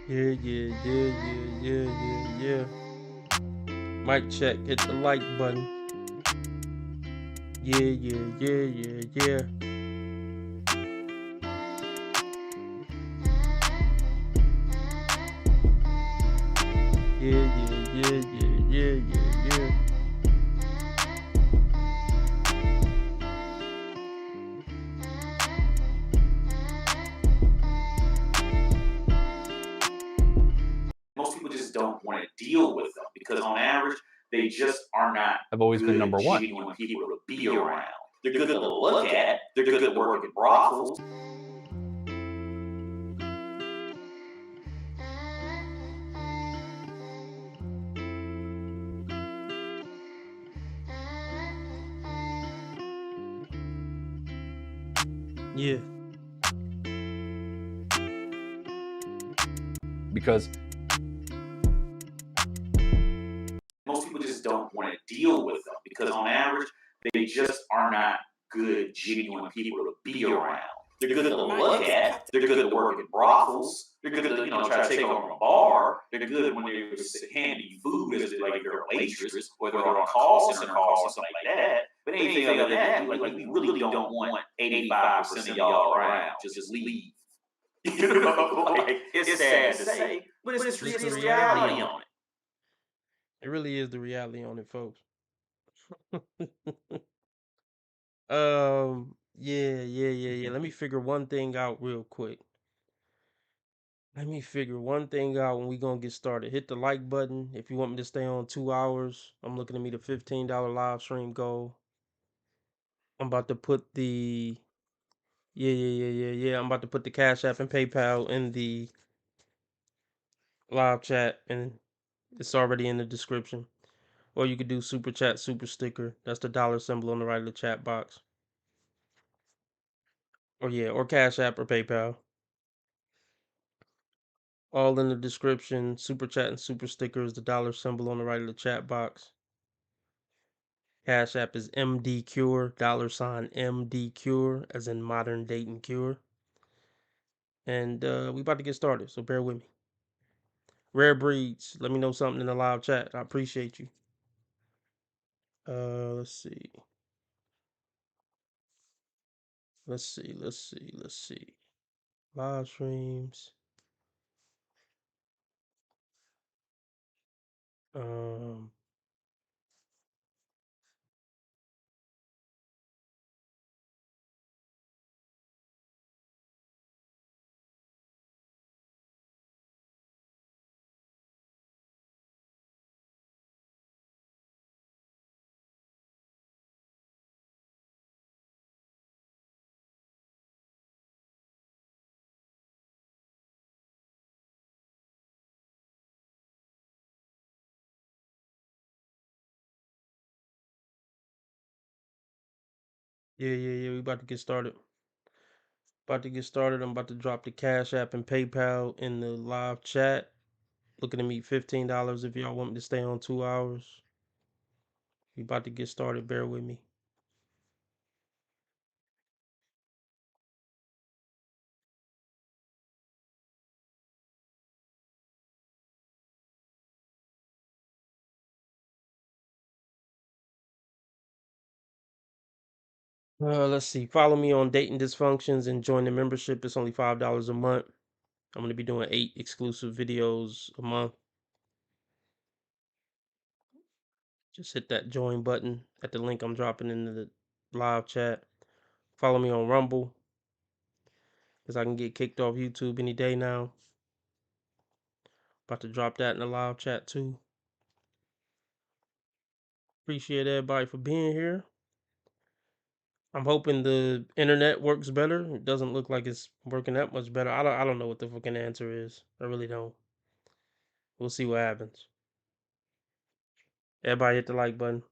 Yeah, yeah, yeah, yeah, yeah, yeah, yeah. Mic check. Hit the like button. Yeah, yeah, yeah, yeah, yeah. Yeah, yeah, yeah, yeah, yeah, yeah, yeah. Most people just don't want to deal with them because on average they just are not I've always been good, number one. genuine people to be around. They're good to look at, they're good to work in brothels. Yeah. Because Most people just don't want to deal with them because on average they just are not good, genuine people to be around. They're good to look at, they're good to work in brothels, they're good to try to take over a bar, they're good when they're handing you food as like they're a waitress or they're on a call center call or something like that. But anything other than that, we really don't want 85% of y'all around. Just leave. Like it's sad to say, but it's the reality on it. It really is the reality on it, folks. Yeah, yeah, yeah, yeah. Let me figure one thing out real quick. Let me figure one thing out when we gonna get started. Hit the like button if you want me to stay on 2 hours. I'm looking to meet a $15 live stream goal. I'm about to put the yeah, yeah, yeah, yeah, yeah. I'm about to put the Cash App and PayPal in the live chat, and it's already in the description. Or you could do super chat, super sticker. That's the dollar symbol on the right of the chat box. Or yeah, or Cash App or PayPal. All in the description. Super chat and super sticker is the dollar symbol on the right of the chat box. Cash App is MD Cure, $ MD Cure, as in modern Dayton Cure. And we about to get started, so bear with me. Rare Breeds, let me know something in the live chat. I appreciate you. Let's see. Let's see. Live streams. Um, yeah, yeah, yeah. We about to get started. About to get started. I'm about to drop the Cash App and PayPal in the live chat. Looking to meet $15 if y'all want me to stay on 2 hours. We about to get started. Bear with me. Let's see. Follow me on Dating Dysfunctions and join the membership. It's only $5 a month. I'm gonna be doing 8 exclusive videos a month. Just hit that join button at the link I'm dropping in the live chat. Follow me on Rumble, because I can get kicked off YouTube any day now. About to drop that in the live chat too. Appreciate everybody for being here. I'm hoping the internet works better. It doesn't look like it's working that much better. I don't know what the fucking answer is. I really don't. We'll see what happens. Everybody hit the like button.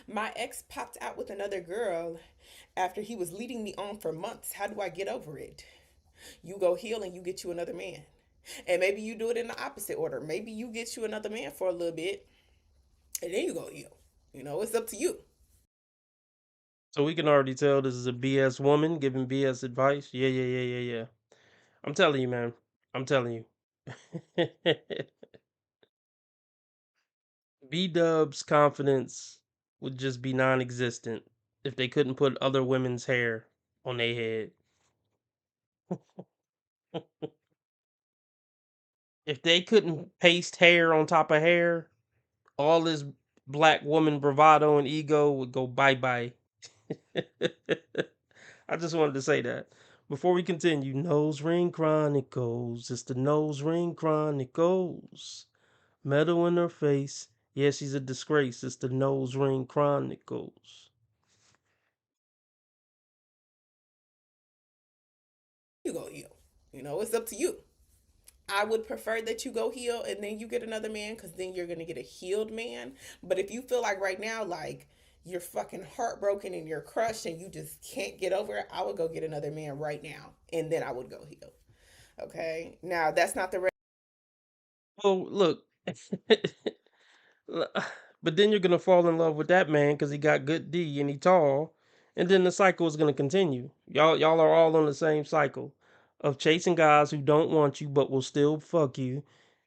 My ex popped out with another girl after he was leading me on for months. How do I get over it? You go heal and you get you another man. And maybe you do it in the opposite order. Maybe you get you another man for a little bit and then you go heal. You know, it's up to you. So we can already tell this is a BS woman giving BS advice. Yeah. I'm telling you, man. I'm telling you. B Dub's confidence would just be non-existent if they couldn't put other women's hair on their head. If they couldn't paste hair on top of hair, all this black woman bravado and ego would go bye-bye. I just wanted to say that. Before we continue, Nose Ring Chronicles. It's the Nose Ring Chronicles. Metal in her face. Yeah, she's a disgrace. It's the Nose Ring Chronicles. You go heal. You know, it's up to you. I would prefer that you go heal and then you get another man because then you're going to get a healed man. But if you feel like right now, like you're fucking heartbroken and you're crushed and you just can't get over it, I would go get another man right now and then I would go heal. Okay. Now, that's not the Well, look. But then you're gonna fall in love with that man because he got good D and he tall, and then the cycle is gonna continue. Y'all are all on the same cycle of chasing guys who don't want you but will still fuck you,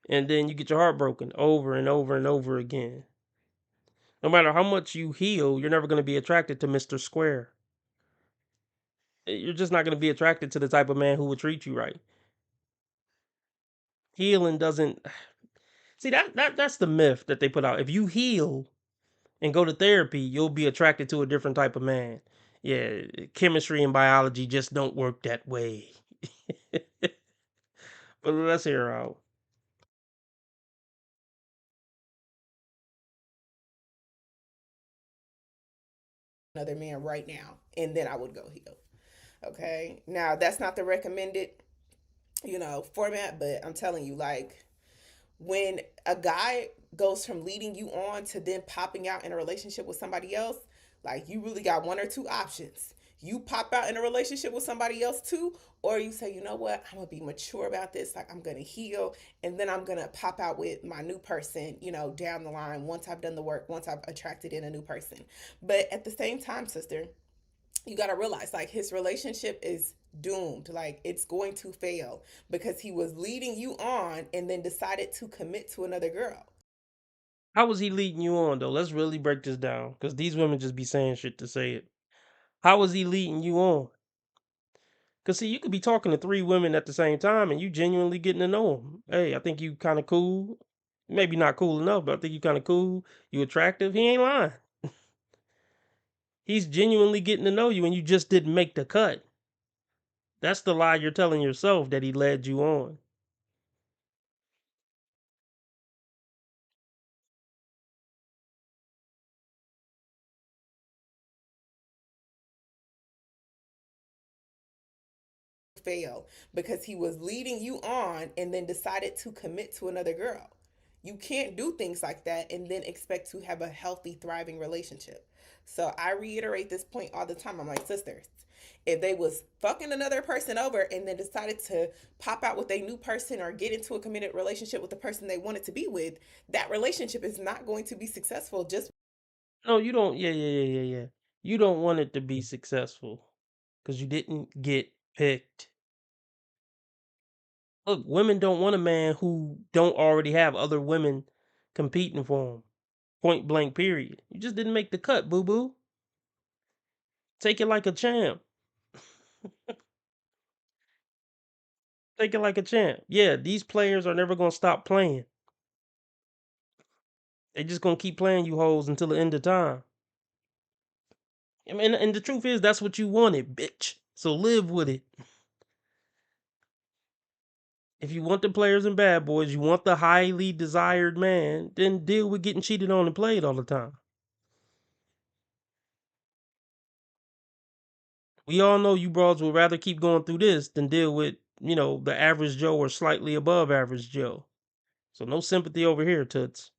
and then you get your heart broken over and over and over again. No matter how much you heal, you're never gonna be attracted to Mr. Square. You're just not gonna be attracted to the type of man who will treat you right. Healing doesn't see that's the myth that they put out. If you heal and go to therapy, you'll be attracted to a different type of man. Yeah, chemistry and biology just don't work that way. But let's hear her out. another man right now and then I would go heal. Okay. Now, that's not the recommended, format, but I'm telling you, like, when a guy goes from leading you on to then popping out in a relationship with somebody else, like you really got one or two options. You pop out in a relationship with somebody else too, or you say, you know what, I'm gonna be mature about this, like I'm gonna heal, and then I'm gonna pop out with my new person, down the line once I've done the work, once I've attracted in a new person. But at the same time, sister, you got to realize like his relationship is doomed, like it's going to fail because he was leading you on and then decided to commit to another girl. How was he leading you on though? Let's really break this down because these women just be saying shit to say it. How was he leading you on? Because see, you could be talking to three women at the same time and you genuinely getting to know them. Hey, I think you kind of cool. Maybe not cool enough, but I think you kind of cool. You attractive. He ain't lying. He's genuinely getting to know you and you just didn't make the cut. That's the lie you're telling yourself that he led you on. Fail because he was leading you on and then decided to commit to another girl. You can't do things like that and then expect to have a healthy, thriving relationship. So I reiterate this point all the time. I'm like, sisters, if they was fucking another person over and then decided to pop out with a new person or get into a committed relationship with the person they wanted to be with, that relationship is not going to be successful just No, you don't. Yeah. You don't want it to be successful because you didn't get picked. Look, women don't want a man who don't already have other women competing for him. Point blank, period. You just didn't make the cut, boo boo. Take it like a champ. Take it like a champ. Yeah, these players are never gonna stop playing. They just gonna keep playing you hoes until the end of time. I mean, and the truth is, that's what you wanted, bitch. So live with it. If you want the players and bad boys, you want the highly desired man, then deal with getting cheated on and played all the time. We all know you broads would rather keep going through this than deal with, the average Joe or slightly above average Joe. So no sympathy over here, Toots.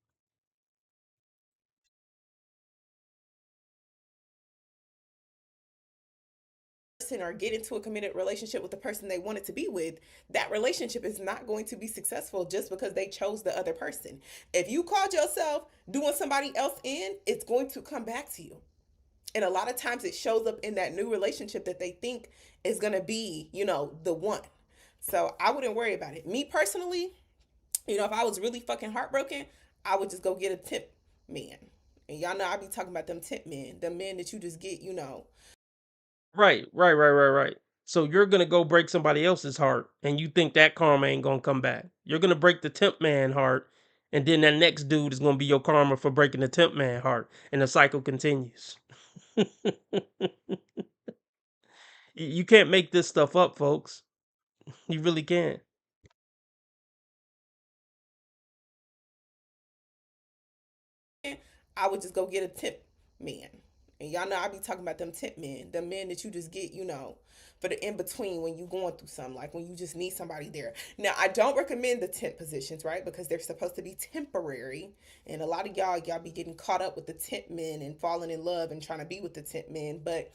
or get into a committed relationship with the person they wanted to be with, that relationship is not going to be successful just because they chose the other person. If you called yourself doing somebody else in, it's going to come back to you. And a lot of times it shows up in that new relationship that they think is going to be, the one. So I wouldn't worry about it. Me personally, if I was really fucking heartbroken, I would just go get a temp man. And y'all know I be talking about them temp men, the men that you just get. Right, right, right, right, right. So you're gonna go break somebody else's heart, and you think that karma ain't gonna come back. You're gonna break the temp man heart, and then that next dude is gonna be your karma for breaking the temp man heart, and the cycle continues. You can't make this stuff up, folks. You really can't. I would just go get a temp man. And y'all know I be talking about them temp men, the men that you just get, for the in between when you going through something, like when you just need somebody there. Now, I don't recommend the temp positions, right? Because they're supposed to be temporary. And a lot of y'all be getting caught up with the temp men and falling in love and trying to be with the temp men. But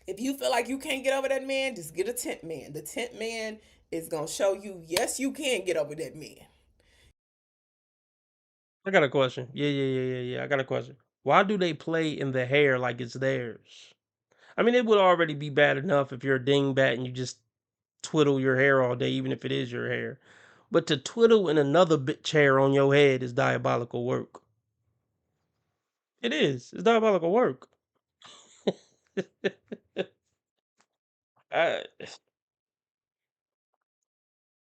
if you feel like you can't get over that man, just get a temp man. The temp man is going to show you, yes, you can get over that man. I got a question. Yeah. I got a question. Why do they play in the hair like it's theirs? I mean, it would already be bad enough if you're a dingbat and you just twiddle your hair all day, even if it is your hair. But to twiddle in another bitch hair on your head is diabolical work. It is. It's diabolical work. I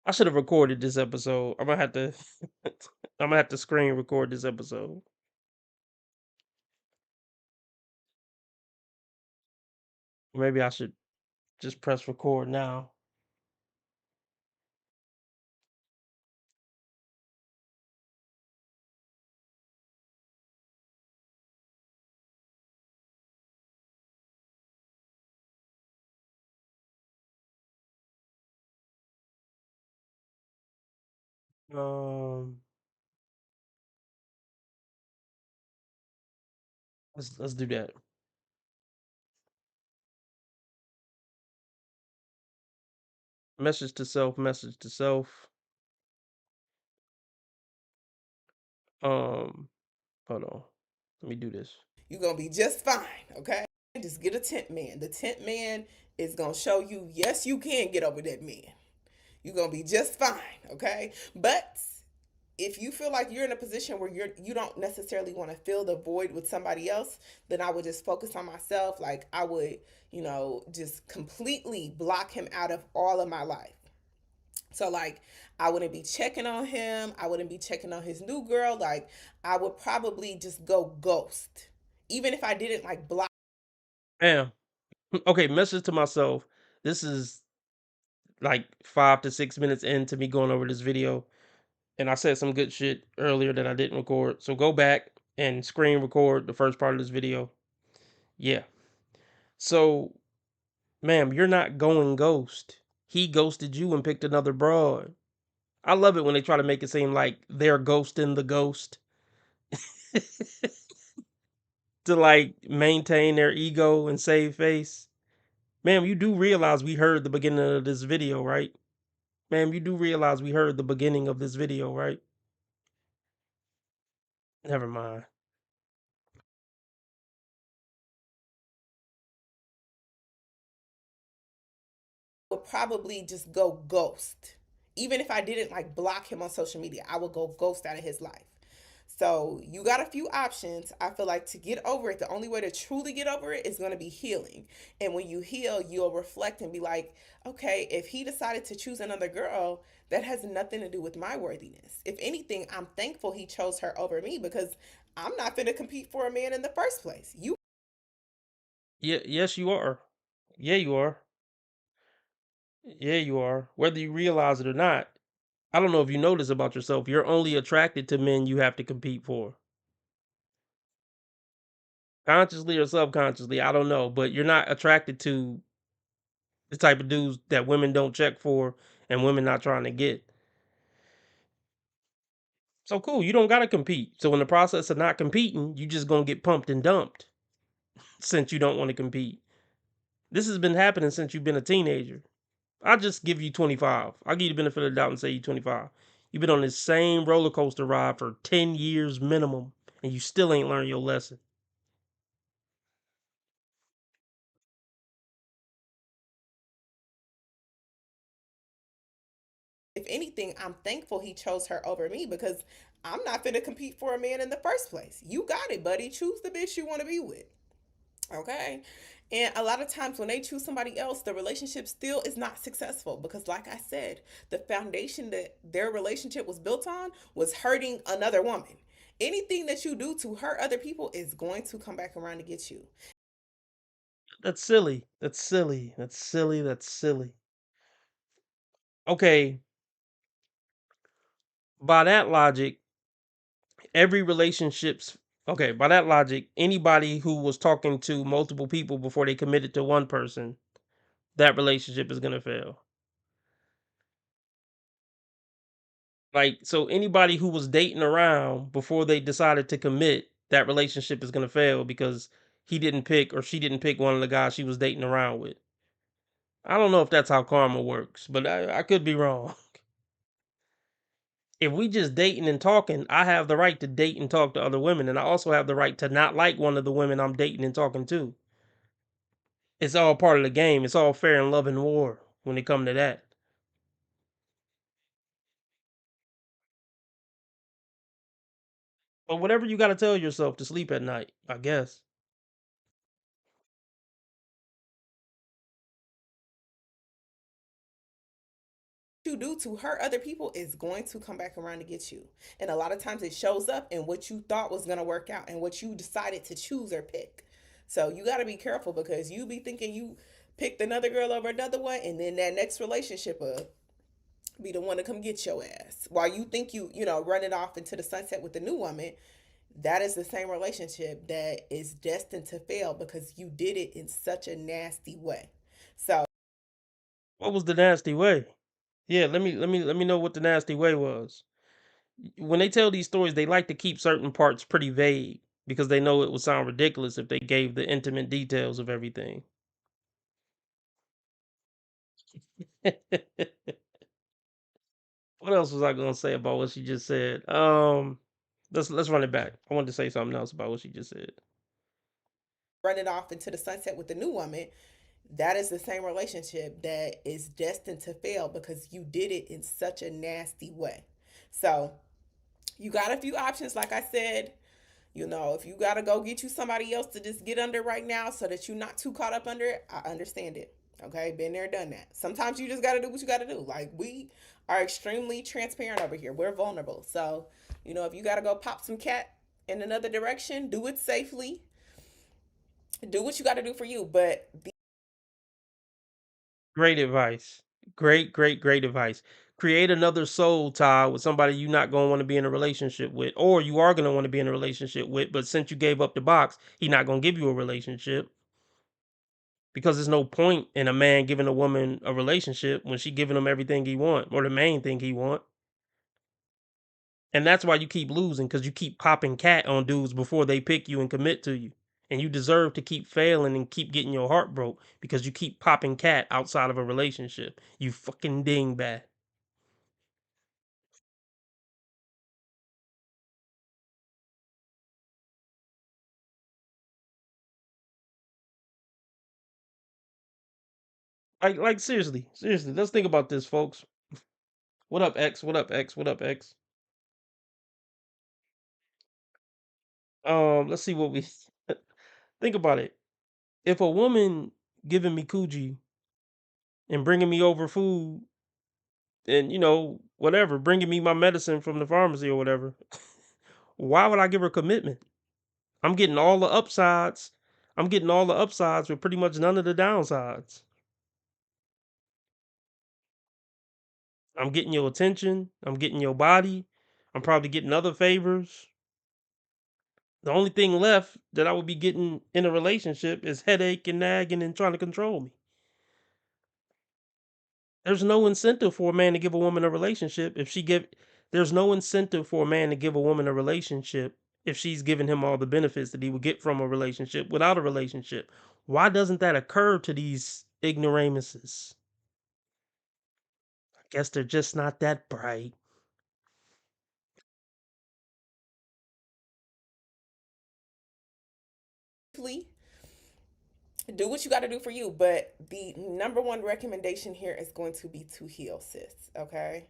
I should have recorded this episode. I'm gonna have to I'm gonna have to screen record this episode. Maybe I should just press record now. Um, let's do that. Message to self. Message to self. Um, hold on. Let me do this. You're going to be just fine, okay? Just get a temp man. The temp man is going to show you, yes, you can get over that man. You're going to be just fine, okay? But if you feel like you're in a position where you don't necessarily want to fill the void with somebody else, then I would just focus on myself. Like I would, just completely block him out of all of my life. So like I wouldn't be checking on him. I wouldn't be checking on his new girl. Like I would probably just go ghost. Even if I didn't like block. Damn. Okay, message to myself. This is like 5 to 6 minutes into me going over this video, and I said some good shit earlier that I didn't record. So go back and screen record the first part of this video. Yeah. So, ma'am, you're not going ghost. He ghosted you and picked another broad. I love it when they try to make it seem like they're ghosting the ghost to like maintain their ego and save face. Ma'am, you do realize we heard the beginning of this video, right? Ma'am, you do realize we heard the beginning of this video, right? Never mind. Would probably just go ghost. Even if I didn't like block him on social media, I would go ghost out of his life. So you got a few options. I feel like to get over it, the only way to truly get over it is going to be healing. And when you heal, you'll reflect and be like, okay, if he decided to choose another girl, that has nothing to do with my worthiness. If anything, I'm thankful he chose her over me because I'm not going to compete for a man in the first place. You. Yeah, yes, you are. Yeah, you are. Yeah, you are. Whether you realize it or not, I don't know if you know this about yourself. You're only attracted to men you have to compete for. Consciously or subconsciously, I don't know, but you're not attracted to the type of dudes that women don't check for and women not trying to get. So cool, you don't gotta compete. So in the process of not competing, you just gonna get pumped and dumped since you don't want to compete. This has been happening since you've been a teenager. I'll just give you 25. I'll give you the benefit of the doubt and say you 25. You've been on this same roller coaster ride for 10 years minimum, and you still ain't learned your lesson. if anything, I'm thankful he chose her over me because I'm not finna compete for a man in the first place. You got it, buddy. Choose the bitch you want to be with. Okay. And a lot of times when they choose somebody else, the relationship still is not successful because, like I said, the foundation that their relationship was built on was hurting another woman. Anything that you do to hurt other people is going to come back around to get you. That's silly. That's silly. That's silly. That's silly. Okay, by that logic, every relationship's okay, by that logic, anybody who was talking to multiple people before they committed to one person, that relationship is gonna fail. Like, so anybody who was dating around before they decided to commit, that relationship is gonna fail because he didn't pick or she didn't pick one of the guys she was dating around with. I don't know if that's how karma works, but I could be wrong. If we just dating and talking, I have the right to date and talk to other women, and I also have the right to not like one of the women I'm dating and talking to. It's all part of the game. It's all fair in love and war when it come to that. But whatever you got to tell yourself to sleep at night, I guess. You do to hurt other people is going to come back around to get you. And a lot of times it shows up in what you thought was going to work out and what you decided to choose or pick. So you got to be careful because you be thinking you picked another girl over another one, and then that next relationship will be the one to come get your ass. While you think you running off into the sunset with the new woman, that is the same relationship that is destined to fail because you did it in such a nasty way. So What was the nasty way? Yeah, let me know what the nasty way was. When they tell these stories, they like to keep certain parts pretty vague because they know it would sound ridiculous if they gave the intimate details of everything. What else was I gonna say about what she just said? Let's run it back. I wanted to say something else about what she just said. running off into the sunset with the new woman, that is the same relationship that is destined to fail because you did it in such a nasty way. So you got a few options, like I said. If you got to go get you somebody else to just get under right now so that you're not too caught up under it, I understand it. Okay, been there, done that. Sometimes you just got to do what you got to do. Like, we are extremely transparent over here. We're vulnerable. So, if you got to go pop some cat in another direction, do it safely. Do what you got to do for you. But Great advice. Great advice. Create another soul tie with somebody you're not gonna want to be in a relationship with, or you are gonna want to be in a relationship with, but since you gave up the box, he not gonna give you a relationship because there's no point in a man giving a woman a relationship when she giving him everything he want or the main thing he want. And that's why you keep losing because you keep popping cat on dudes before they pick you and commit to you. And you deserve to keep failing and keep getting your heart broke because you keep popping cat outside of a relationship. You fucking dingbat. Like seriously. Let's think about this, folks. What up, X? What up, X? What up, X? Let's see what we think about it. If a woman giving me coochie and bringing me over food and whatever, bringing me my medicine from the pharmacy or whatever, why would I give her commitment? I'm getting all the upsides. I'm getting all the upsides with pretty much none of the downsides. I'm getting your attention. I'm getting your body. I'm probably getting other favors. The only thing left that I would be getting in a relationship is headache and nagging and trying to control me. There's no incentive for a man to give a woman a relationship if she give there's no incentive for a man to give a woman a relationship if she's giving him all the benefits that he would get from a relationship without a relationship. Why doesn't that occur to these ignoramuses? I guess they're just not that bright. please do what you got to do for you. But the number one recommendation here is going to be to heal, sis. Okay.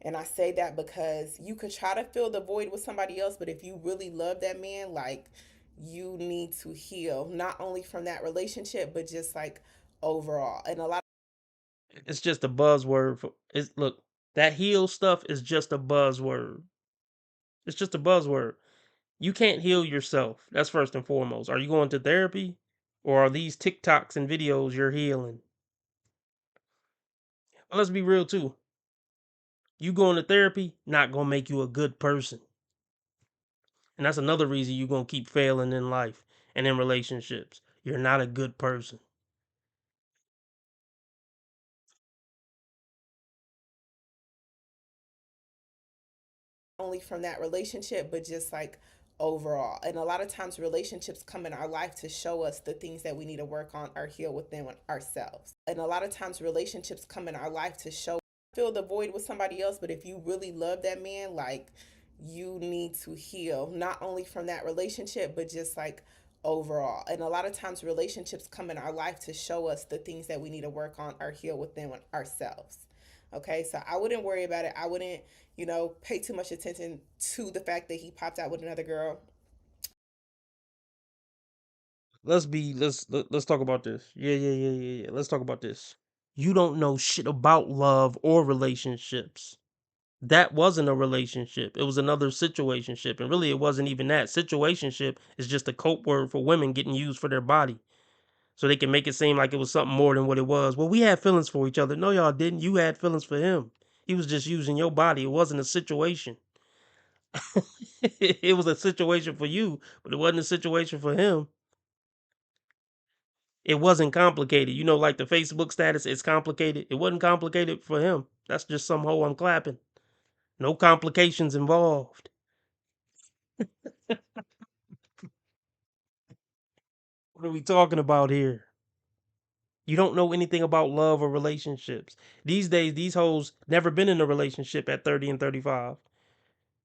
And I say that because you could try to fill the void with somebody else, but if you really love that man, like, you need to heal not only from that relationship, but just like overall. And a lot It's just a buzzword for it's look, that heal stuff is just a buzzword. It's just a buzzword. You can't heal yourself. That's first and foremost. Are you going to therapy? Or are these TikToks and videos you're healing? Well, let's be real too. You going to therapy, not gonna make you a good person. And that's another reason you're gonna keep failing in life and in relationships. You're not a good person. only from that relationship, but just like overall. And a lot of times relationships come in our life to show us the things that we need to work on or heal within ourselves. And a lot of times relationships come in our life to show fill the void with somebody else, but if you really love that man, like, you need to heal not only from that relationship, but just like overall. And a lot of times relationships come in our life to show us the things that we need to work on or heal within ourselves. Okay, so I wouldn't worry about it. I wouldn't, pay too much attention to the fact that he popped out with another girl. Let's talk about this. Yeah. Let's talk about this. You don't know shit about love or relationships. That wasn't a relationship. It was another situationship. And really it wasn't even that. Situationship is just a code word for women getting used for their body. So they can make it seem like it was something more than what it was. Well, we had feelings for each other. No, y'all didn't. You had feelings for him. He was just using your body. It wasn't a situation. It was a situation for you, but it wasn't a situation for him. It wasn't complicated. You know, like the Facebook status, it's complicated. It wasn't complicated for him. That's just some hoe I'm clapping. No complications involved. What are we talking about here? You don't know anything about love or relationships. These days, these hoes never been in a relationship at 30 and 35.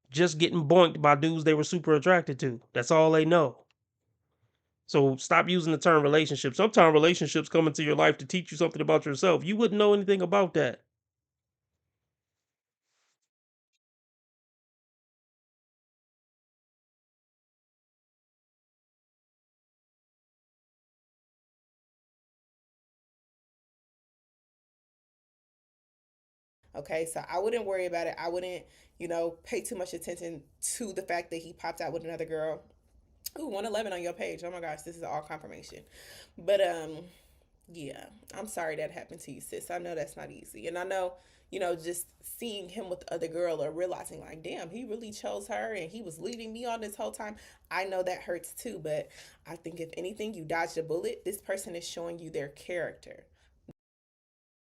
Just getting boinked by dudes they were super attracted to. That's all they know. So stop using the term relationship. Sometimes relationships come into your life to teach you something about yourself. You wouldn't know anything about that. Okay, so I wouldn't worry about it. I wouldn't, pay too much attention to the fact that he popped out with another girl. Ooh, 111 on your page. Oh my gosh, this is all confirmation. But yeah, I'm sorry that happened to you, sis. I know that's not easy. And I know, just seeing him with the other girl or realizing, like, damn, he really chose her and he was leading me on this whole time. I know that hurts too. But I think if anything, you dodged a bullet. This person is showing you their character.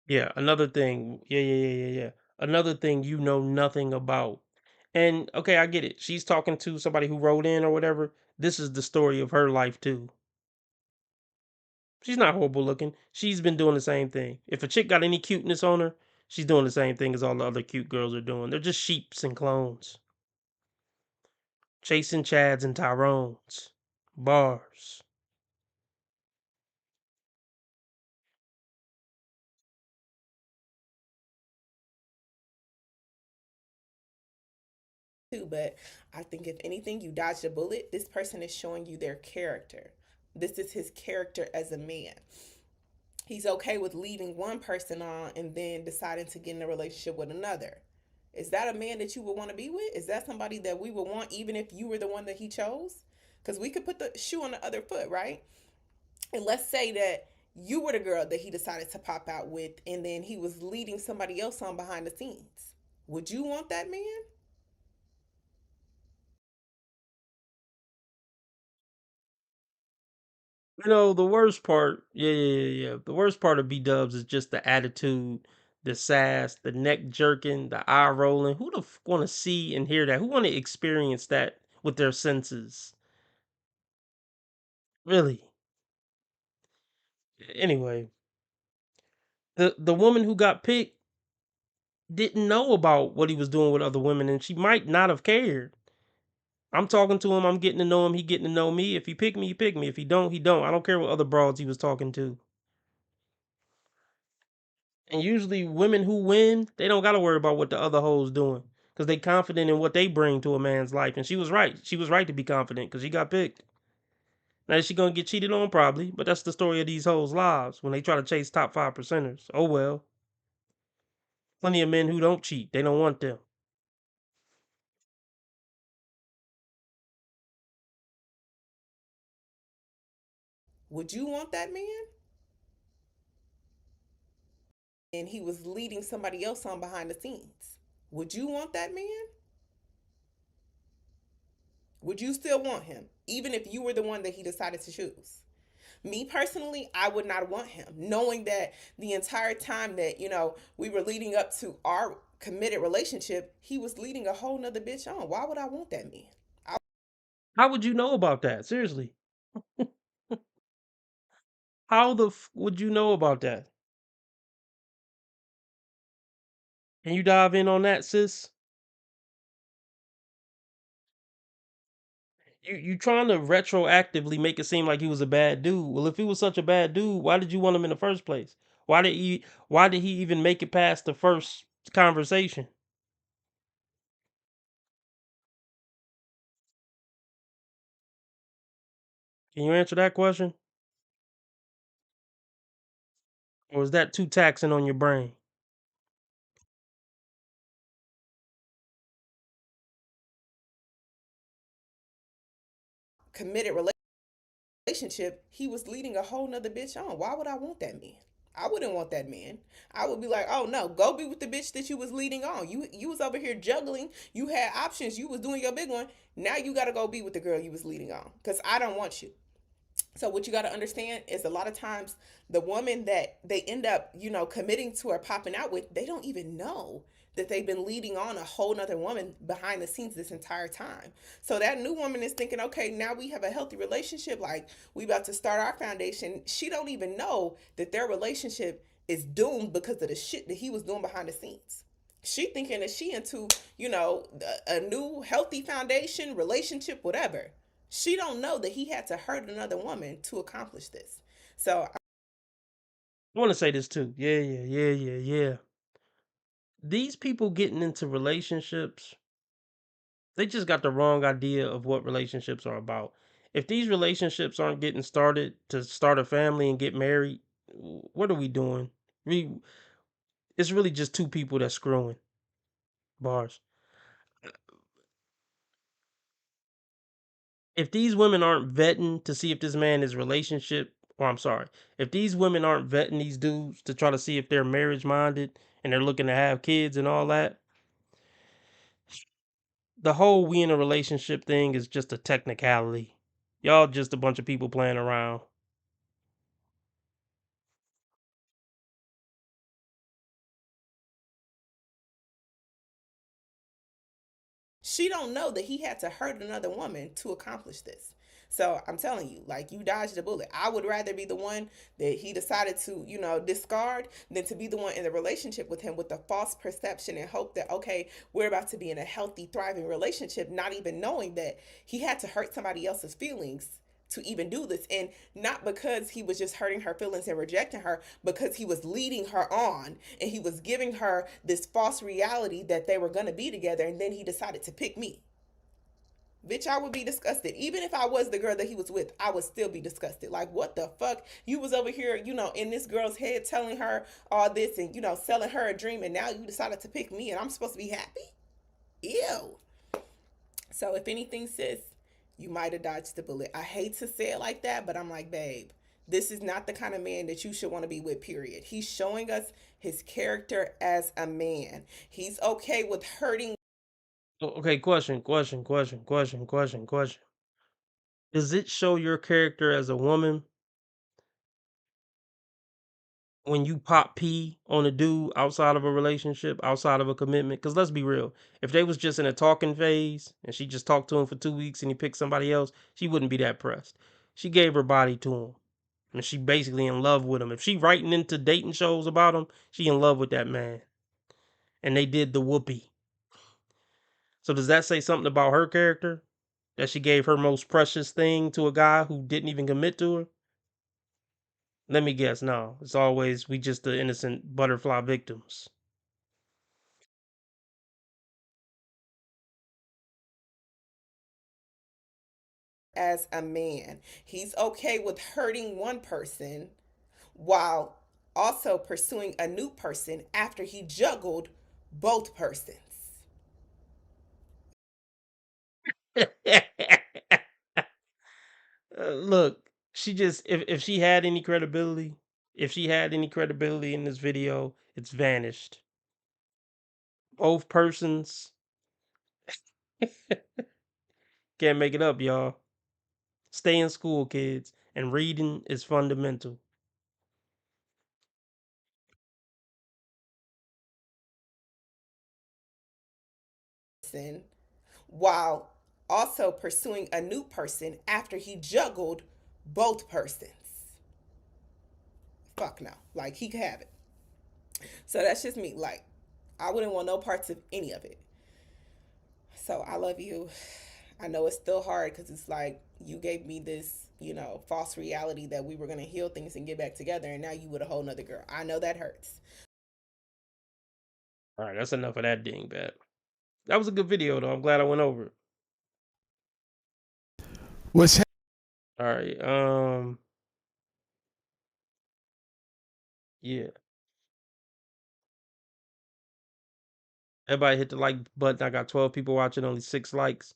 Yeah, another thing. Yeah. Another thing you know nothing about. And okay, I get it. She's talking to somebody who wrote in or whatever. This is the story of her life too. She's not horrible looking. She's been doing the same thing. If a chick got any cuteness on her, she's doing the same thing as all the other cute girls are doing. They're just sheeps and clones. Chasing Chads and Tyrones. Bars. Too, but I think if anything, you dodged a bullet. This person is showing you their character. This is his character as a man. He's okay with leading one person on and then deciding to get in a relationship with another. Is that a man that you would want to be with? Is that somebody that we would want even if you were the one that he chose? Because we could put the shoe on the other foot, right? And let's say that you were the girl that he decided to pop out with and then he was leading somebody else on behind the scenes. Would you want that man? You know, the worst part, yeah. The worst part of B Dubs is just the attitude, the sass, the neck jerking, the eye rolling. Who the want to see and hear that? Who want to experience that with their senses? Really? Anyway, the woman who got picked didn't know about what he was doing with other women, and she might not have cared. I'm talking to him. I'm getting to know him. He getting to know me. If he pick me, he pick me. If he don't, he don't. I don't care what other broads he was talking to. And usually women who win, they don't gotta worry about what the other hoes doing. Cause they confident in what they bring to a man's life. And she was right. She was right to be confident because she got picked. Now is she gonna get cheated on? Probably. But that's the story of these hoes' lives when they try to chase top 5%ers. Oh well. Plenty of men who don't cheat. They don't want them. Would you want that man? And he was leading somebody else on behind the scenes. Would you want that man? Would you still want him, even if you were the one that he decided to choose? Me personally, I would not want him, knowing that the entire time that, we were leading up to our committed relationship, he was leading a whole nother bitch on. Why would I want that man? How would you know about that? Seriously. How the would you know about that? Can you dive in on that, sis? You trying to retroactively make it seem like he was a bad dude. Well, if he was such a bad dude, why did you want him in the first place? Why did he even make it past the first conversation? Can you answer that question? Or is that too taxing on your brain? Committed relationship, he was leading a whole nother bitch on. Why would I want that man? I wouldn't want that man. I would be like, oh no, go be with the bitch that you was leading on. You was over here juggling. You had options. You was doing your big one. Now you gotta go be with the girl you was leading on. Cause I don't want you. So what you got to understand is a lot of times the woman that they end up, committing to or popping out with, they don't even know that they've been leading on a whole nother woman behind the scenes this entire time. So that new woman is thinking, okay, now we have a healthy relationship, like we about to start our foundation. She don't even know that their relationship is doomed because of the shit that he was doing behind the scenes. She thinking that she into, a new healthy foundation, relationship, whatever. She don't know that he had to hurt another woman to accomplish this. So I want to say this too. Yeah. These people getting into relationships, they just got the wrong idea of what relationships are about. If these relationships aren't getting started to start a family and get married, what are we doing? We It's really just two people that's screwing. Bars. If these women aren't vetting to see if this man is relationship, or I'm sorry, if these women aren't vetting these dudes to try to see if they're marriage minded and they're looking to have kids and all that, the whole we in a relationship thing is just a technicality. Y'all just a bunch of people playing around. she don't know that he had to hurt another woman to accomplish this. So I'm telling you, like, you dodged a bullet. I would rather be the one that he decided to, discard than to be the one in the relationship with him with the false perception and hope that, okay, we're about to be in a healthy, thriving relationship, not even knowing that he had to hurt somebody else's feelings to even do this. And not because he was just hurting her feelings and rejecting her, because he was leading her on and he was giving her this false reality that they were going to be together. And then he decided to pick me. Bitch, I would be disgusted. Even if I was the girl that he was with, I would still be disgusted. Like, what the fuck? You was over here, in this girl's head telling her all this and, selling her a dream, and now you decided to pick me and I'm supposed to be happy? Ew. So if anything, sis, you might have dodged the bullet. I hate to say it like that, but I'm like, babe, this is not the kind of man that you should want to be with, period. He's showing us his character as a man. He's okay with hurting. Okay, question. Does it show your character as a woman when you pop P on a dude outside of a relationship, outside of a commitment? Because let's be real, if they was just in a talking phase and she just talked to him for 2 weeks and he picked somebody else, she wouldn't be that pressed. She gave her body to him, and she basically in love with him. If she writing into dating shows about him, she in love with that man, and they did the whoopee. So does that say something about her character? That she gave her most precious thing to a guy who didn't even commit to her? Let me guess. No, it's always we just the innocent butterfly victims. As a man, he's okay with hurting one person while also pursuing a new person after he juggled both persons. Look, she just if she had any credibility, if she had any credibility in this video, it's vanished. Both persons can't make it up, y'all. Stay in school, kids, and reading is fundamental. While also pursuing a new person after he juggled both persons. Fuck no. Like, he could have it. So that's just me. Like, I wouldn't want no parts of any of it. So I love you. I know it's still hard because it's like you gave me this, false reality that we were going to heal things and get back together. And now you with a whole nother girl. I know that hurts. All right, that's enough of that dingbat. That was a good video, though. I'm glad I went over it. What's All right, yeah. Everybody hit the like button. I got 12 people watching, only 6 likes.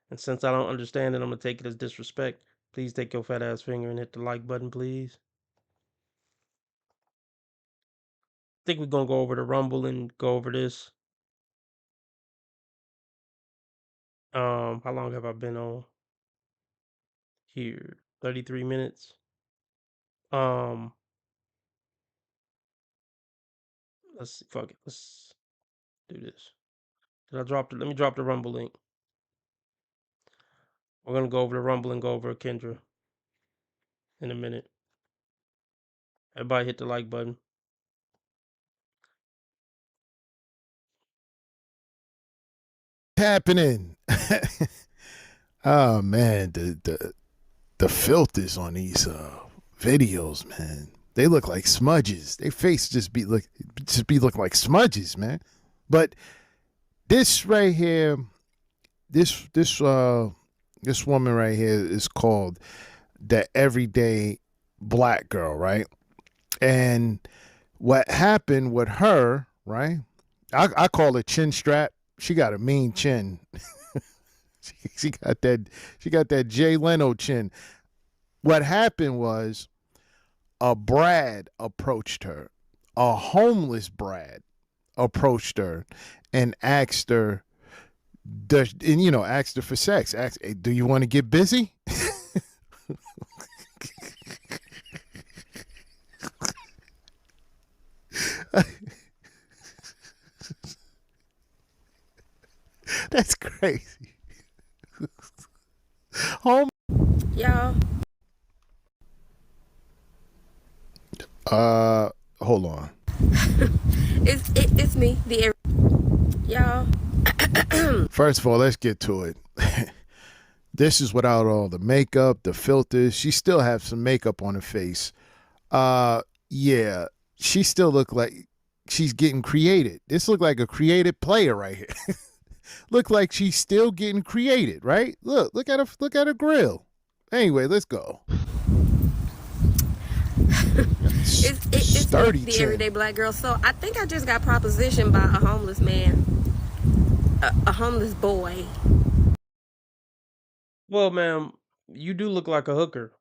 And since I don't understand it, I'm gonna take it as disrespect. Please take your fat ass finger and hit the like button, please. I think we're gonna go over the Rumble and go over this. How long have I been on here? 33 minutes. Um, let's see, fuck it. Let's do this. Did I drop the let me drop the Rumble link. We're gonna go over the Rumble and go over Kendra in a minute. Everybody hit the like button. happening? Oh man, the filters on these videos, man. They look like smudges. Their face just be looking like smudges, man. But this right here, this woman right here is called the everyday black girl, right? And what happened with her, right? I call it chin strap. She got a mean chin. She got that Jay Leno chin. What happened was a Brad approached her. A homeless Brad approached her and asked her asked her for sex. Asked, hey, do you want to get busy? That's crazy. Home. Y'all. Hold on. It's me, y'all. First of all, let's get to it. This is without all the makeup, the filters. She still have some makeup on her face. Yeah, she still look like she's getting created. This look like a created player right here. Look like she's still getting created, right? Look at her grill. Anyway, let's go. It's Sturdy me, the chin. everyday black girl. So I think I just got propositioned by a homeless man, a homeless boy. Well, ma'am, you do look like a hooker.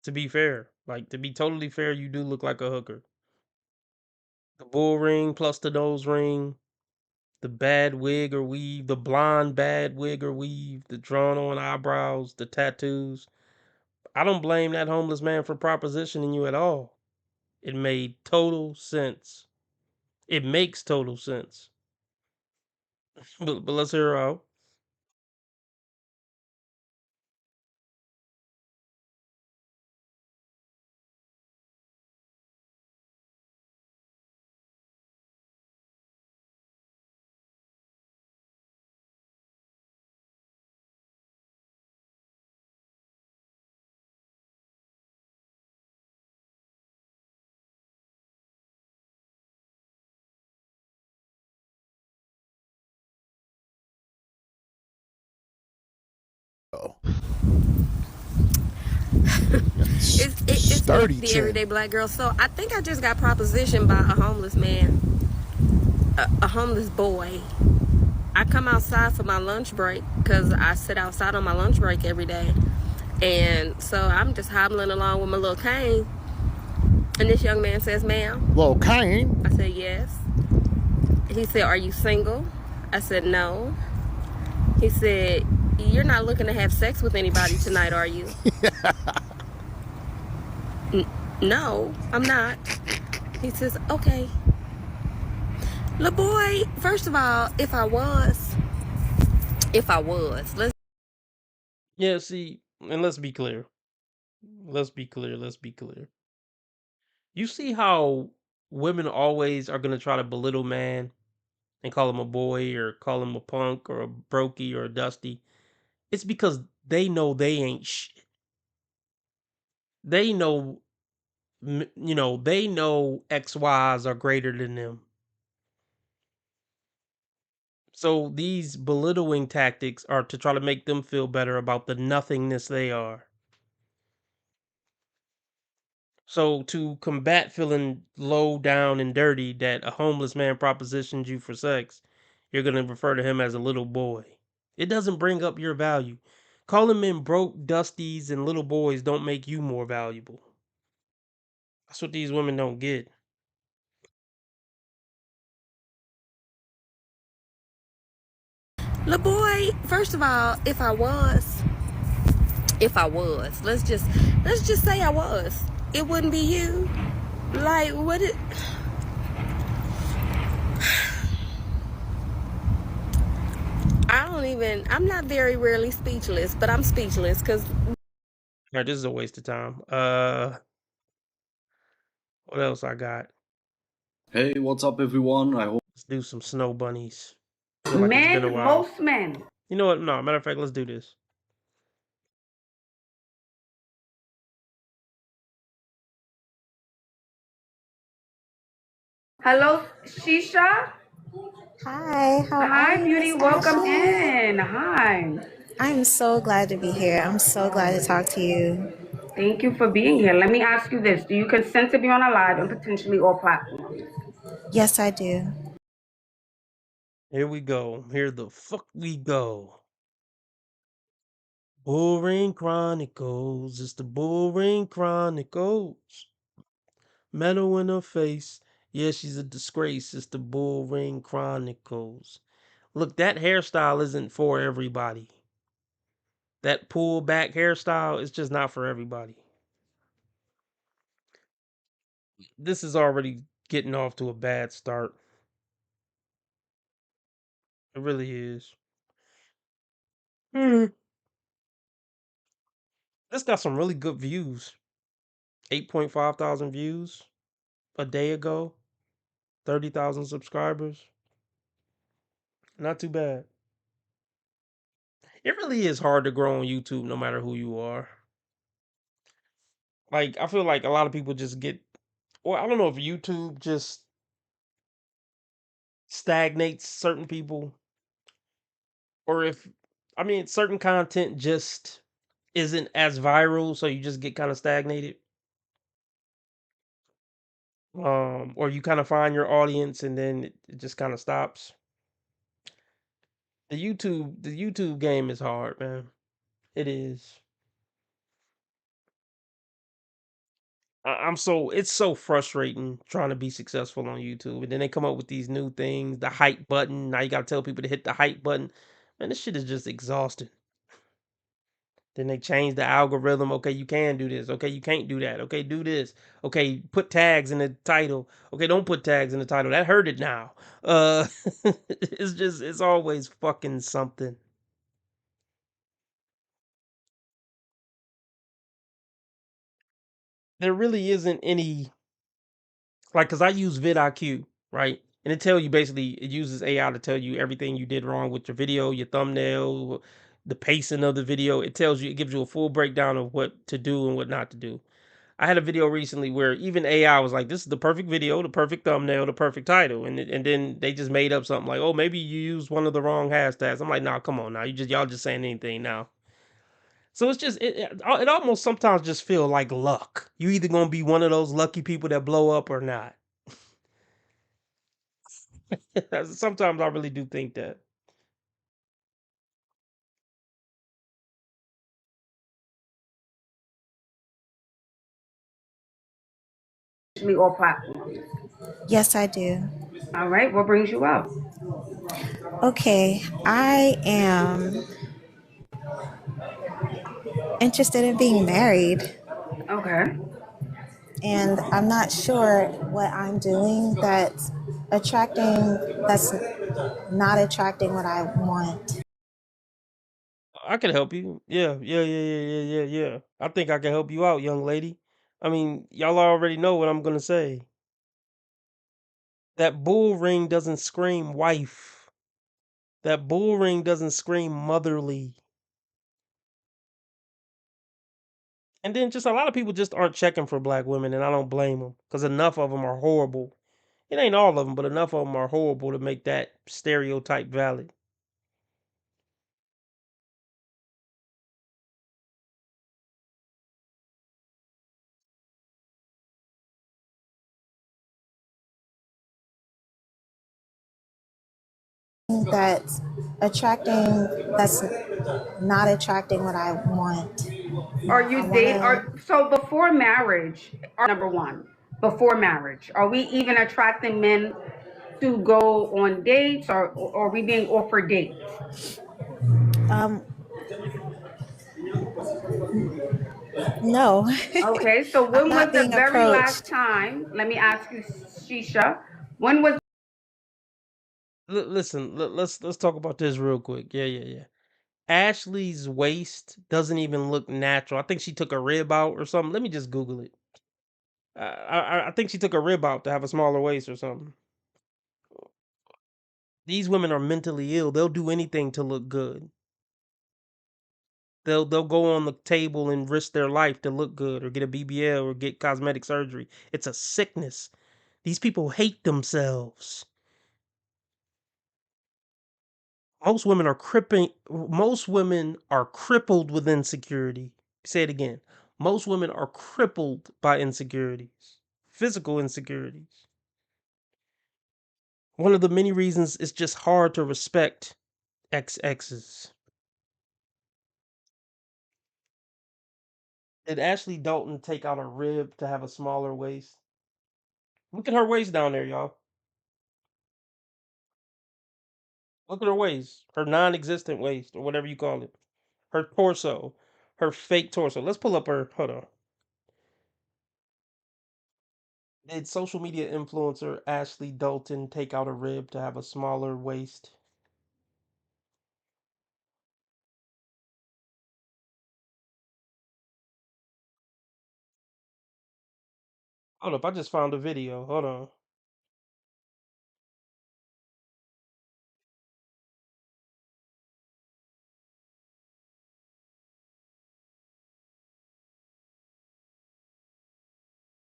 To be fair, like to be totally fair, you do look like a hooker. The bull ring plus the nose ring, the bad wig or weave, the blonde bad wig or weave, the drawn on eyebrows, the tattoos. I don't blame that homeless man for propositioning you at all. It made total sense. It makes total sense. But let's hear her out. Oh, It's sturdy the chin. everyday black girl. So I think I just got propositioned by a homeless man, a homeless boy. I come outside for my lunch break because I sit outside on my lunch break every day. And so I'm just hobbling along with my little cane. And this young man says, "Ma'am." Little cane. I said, "Yes." He said, "Are you single?" I said, "No." He said, "You're not looking to have sex with anybody tonight, are you?" No, I'm not. He says, "Okay." Little boy, first of all, if I was, let's. Yeah, see, and let's be clear. Let's be clear. Let's be clear. You see how women always are gonna try to belittle man and call him a boy or call him a punk or a brokey or a dusty. It's because they know they ain't shit. They know, they know XYs are greater than them. So these belittling tactics are to try to make them feel better about the nothingness they are. So to combat feeling low down and dirty that a homeless man propositioned you for sex, you're going to refer to him as a little boy. It doesn't bring up your value. Calling men broke, dusties, and little boys don't make you more valuable. That's what these women don't get. Little boy, first of all, if I was, let's just say I was. It wouldn't be you. Like what it I'm not very rarely speechless, but I'm speechless because All right, this is a waste of time. What else I got? Hey, what's up, everyone? I hope. Let's do some snow bunnies. Feel like it's been a while. Most men. You know what? No, matter of fact, let's do this. Hello, Shisha. Hi, how are Hi, you, beauty. Miss Welcome Ashley? in. Hi. I'm so glad to be here. I'm so glad to talk to you. Thank you for being here. Let me ask you this. Do you consent to be on a live and potentially all platforms? Yes, I do. Here we go. Here the fuck we go. Bullring Chronicles. It's the Bullring Chronicles. Metal in her face. Yeah, she's a disgrace. It's the Bullring Chronicles. Look, that hairstyle isn't for everybody. That pull back hairstyle is just not for everybody. This is already getting off to a bad start. It really is. This got some really good views. 8.5 thousand views a day ago. 30,000 subscribers. Not too bad. It really is hard to grow on YouTube no matter who you are. Like, I feel like a lot of people just get, or I don't know if YouTube just stagnates certain people, or if, I mean, certain content just isn't as viral, so you just get kind of stagnated. Or you kind of find your audience and then it just kind of stops. The YouTube game is hard, man. It is. It's so frustrating trying to be successful on YouTube, and then they come up with these new things, the hype button. Now you gotta tell people to hit the hype button. Man, this shit is just exhausting. Then they change the algorithm. Okay, you can do this. Okay, you can't do that. Okay, do this. Okay, put tags in the title. Okay, don't put tags in the title. That hurt it now. It's always fucking something. There really isn't any, like, cause I use vidIQ, right? And it tell you basically, it uses AI to tell you everything you did wrong with your video, your thumbnail, the pacing of the video. It tells you, it gives you a full breakdown of what to do and what not to do. I had a video recently where even AI was like, "This is the perfect video, the perfect thumbnail, the perfect title," and then they just made up something like, "Oh, maybe you used one of the wrong hashtags." I'm like, "Nah, come on now, y'all just saying anything now." So it's just it almost sometimes just feel like luck. You either gonna be one of those lucky people that blow up or not. Sometimes I really do think that. All platforms. Yes, I do. All right, what brings you up? Okay, I am interested in being married, Okay. and I'm not sure what I'm doing that's not attracting what I want. I can help you. Yeah. I think I can help you out, young lady. I mean, y'all already know what I'm gonna say. That bull ring doesn't scream wife. That bull ring doesn't scream motherly. And then just a lot of people just aren't checking for black women, and I don't blame them because enough of them are horrible. It ain't all of them, but enough of them are horrible to make that stereotype valid. That's that's not attracting what I want. Are you so before marriage, number one, before marriage, are we even attracting men to go on dates, or are we being offered dates? Um, no. Okay, so I'm when was not the being very last approached. time, let me ask you, Shisha, when was Listen, let's talk about this real quick. Yeah. Ashley's waist doesn't even look natural. I think she took a rib out or something. Let me just Google it. I think she took a rib out to have a smaller waist or something. These women are mentally ill. They'll do anything to look good. They'll go on the table and risk their life to look good or get a BBL or get cosmetic surgery. It's a sickness. These people hate themselves. Most women are crippled with insecurity. Say it again. Most women are crippled by insecurities, physical insecurities. One of the many reasons it's just hard to respect XXs. Did Ashley Dalton take out a rib to have a smaller waist? Look at her waist down there, y'all. Look at her waist, her non-existent waist, or whatever you call it. Her torso, her fake torso. Let's pull up her. Hold on. Did social media influencer Ashley Dalton take out a rib to have a smaller waist? Hold up, I just found a video. Hold on.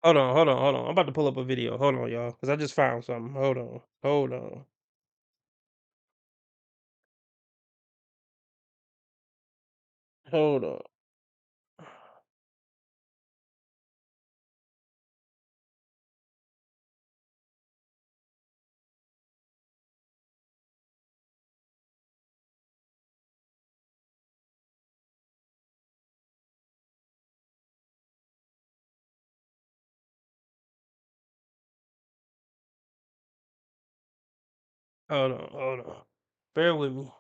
Hold on. I'm about to pull up a video. Hold on, y'all, because I just found something. Hold on. Hold on. Hold on. Bear with me.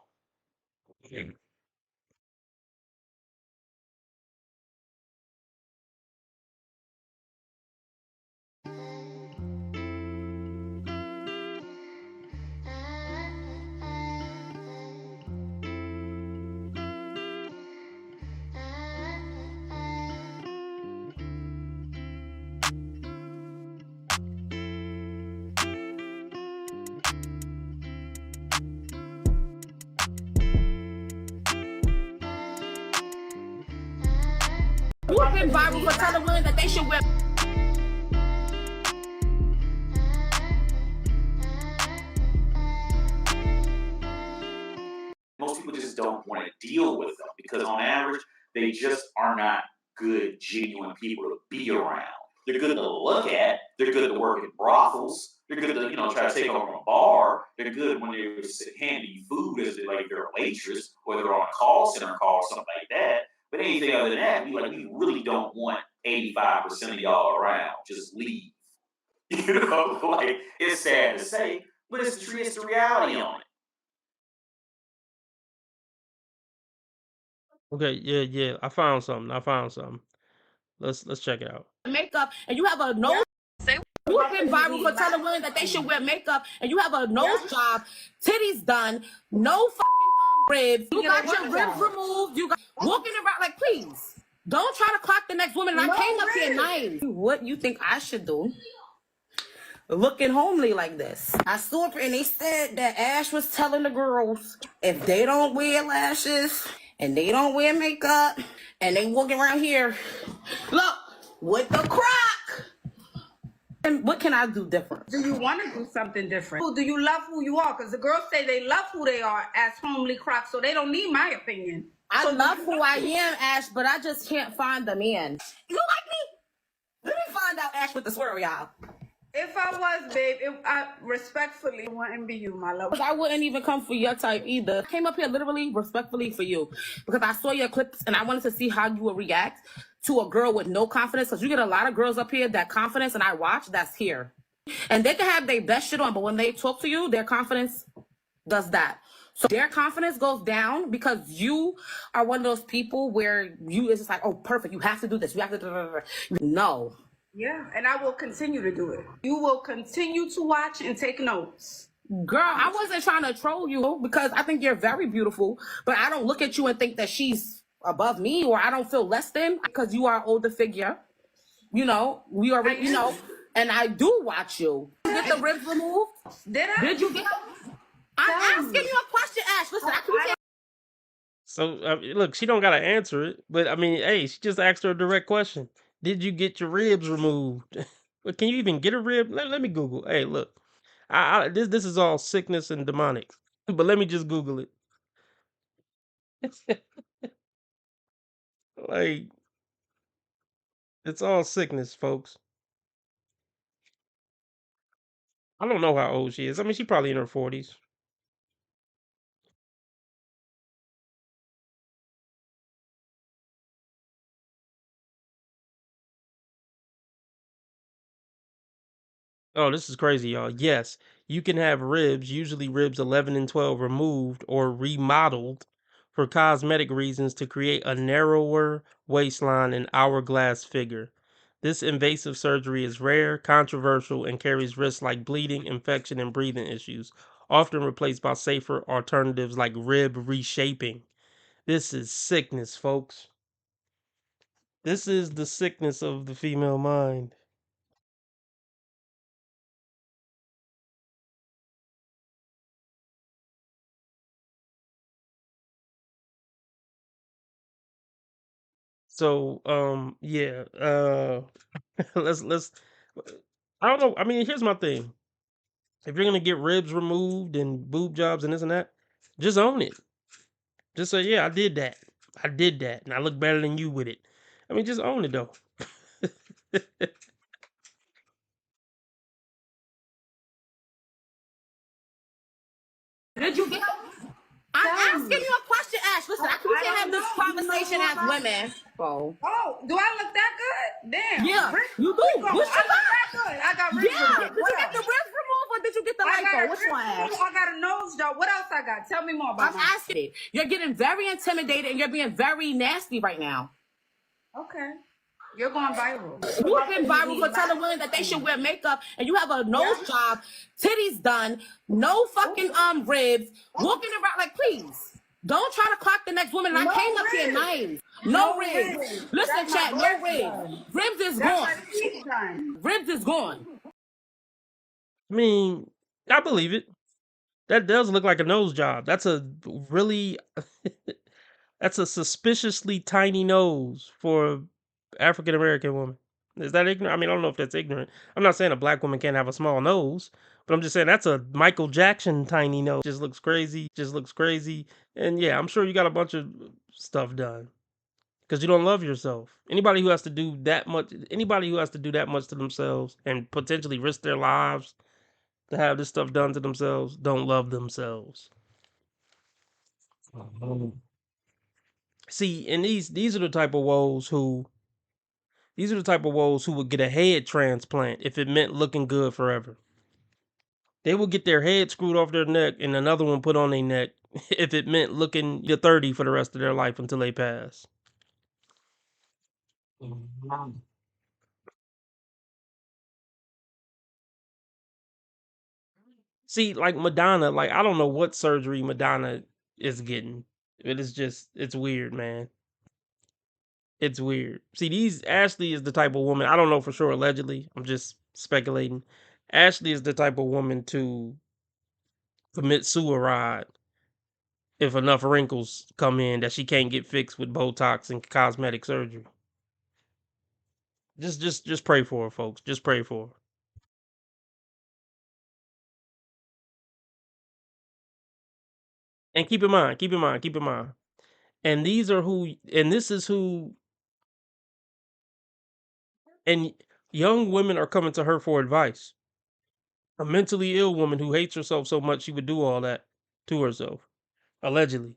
Who've been viral for telling women that they should wear. Most people just don't want to deal with them because on average, they just are not good, genuine people to be around. They're good to look at. They're good to work in brothels. They're good to, try to take over a bar. They're good when they're handing you food as like they're a waitress or they're on a call center call or something like that. But anything other than that, we really don't want 85% of y'all around. Just leave. Like it's sad to say, but it's the reality on it. Okay, yeah. I found something. Let's check it out. Makeup and you have a nose. You've been viral for telling women that they should wear makeup and you have a nose job, titties done, no fucking ribs. You got your ribs removed. You got walking around like, please don't try to clock the next woman. And I came up here nice. What you think I should do? Looking homely like this. I saw it and they said that Ash was telling the girls if they don't wear lashes and they don't wear makeup and they walking around here, look, with the crock. And what can I do different? Do you want to do something different? Do you love who you are? Because the girls say they love who they are as homely crocs, so they don't need my opinion. I love who I am, Ash, but I just can't find the man. You like me? Let me find out Ash with the swirl, y'all. If I was, babe, I respectfully wouldn't be you, my love. I wouldn't even come for your type either. I came up here literally respectfully for you because I saw your clips and I wanted to see how you would react to a girl with no confidence, because you get a lot of girls up here that confidence and I watch that's here. And they can have their best shit on, but when they talk to you, their confidence does that. So their confidence goes down because you are one of those people where it's just like, oh, perfect, you have to do this. You have to no. Yeah, and I will continue to do it. You will continue to watch and take notes. Girl, I wasn't trying to troll you because I think you're very beautiful, but I don't look at you and think that she's above me or I don't feel less than because you are an older figure. We are, and I do watch you. Get the ribs removed? Did I? Did you get I'm asking you a question, Ash. Listen, I can't. So look, she don't gotta answer it, but I mean, hey, she just asked her a direct question. Did you get your ribs removed? But can you even get a rib? Let me Google. Hey, look, this is all sickness and demonic. But let me just Google it. Like, it's all sickness, folks. I don't know how old she is. I mean, she probably in her 40s. Oh, this is crazy, y'all. Yes, you can have ribs, usually ribs 11 and 12, removed or remodeled for cosmetic reasons to create a narrower waistline and hourglass figure. This invasive surgery is rare, controversial, and carries risks like bleeding, infection, and breathing issues, often replaced by safer alternatives like rib reshaping. This is sickness, folks. This is the sickness of the female mind. So, yeah, let's I don't know. I mean, here's my thing. If you're gonna get ribs removed and boob jobs and this and that, just own it. Just say, yeah, I did that. I did that, and I look better than you with it. I mean, just own it though. Did you get I'm asking you a question, Ash. Listen, we can't have this conversation as women. Oh, do I look that good? Damn. Yeah, you do. What you I look that good. I got ribs Yeah, removed. did you get the ribs removed or did you get the lipo? Which one? I got a nose job. What else I got? Tell me more about I'm asking. You're getting very intimidated and you're being very nasty right now. Okay. You're going viral. You've been viral for telling women that they should wear makeup and you have a nose job, titties done, no fucking ribs, walking around like, please. Don't try to clock the next woman. And I came up here nice. No ribs. Listen, chat, no ribs. Ribs is gone. Ribs is gone. I mean, I believe it. That does look like a nose job. That's a really, that's a suspiciously tiny nose for African American woman. Is that ignorant? I mean, I don't know if that's ignorant. I'm not saying a black woman can't have a small nose, but I'm just saying that's a Michael Jackson tiny nose. Just looks crazy. And yeah, I'm sure you got a bunch of stuff done. because you don't love yourself. Anybody who has to do that much to themselves and potentially risk their lives to have this stuff done to themselves don't love themselves. See, and these are the type of woes who would get a head transplant if it meant looking good forever. They will get their head screwed off their neck and another one put on their neck if it meant looking 30 for the rest of their life until they pass. See, like Madonna, like I don't know what surgery Madonna is getting. It's weird, man. It's weird. See, Ashley is the type of woman, I don't know for sure, allegedly, I'm just speculating. Ashley is the type of woman to commit suicide if enough wrinkles come in that she can't get fixed with Botox and cosmetic surgery. Just pray for her, folks. Just pray for her. And keep in mind. And this is who, and young women are coming to her for advice. A mentally ill woman who hates herself so much she would do all that to herself, allegedly.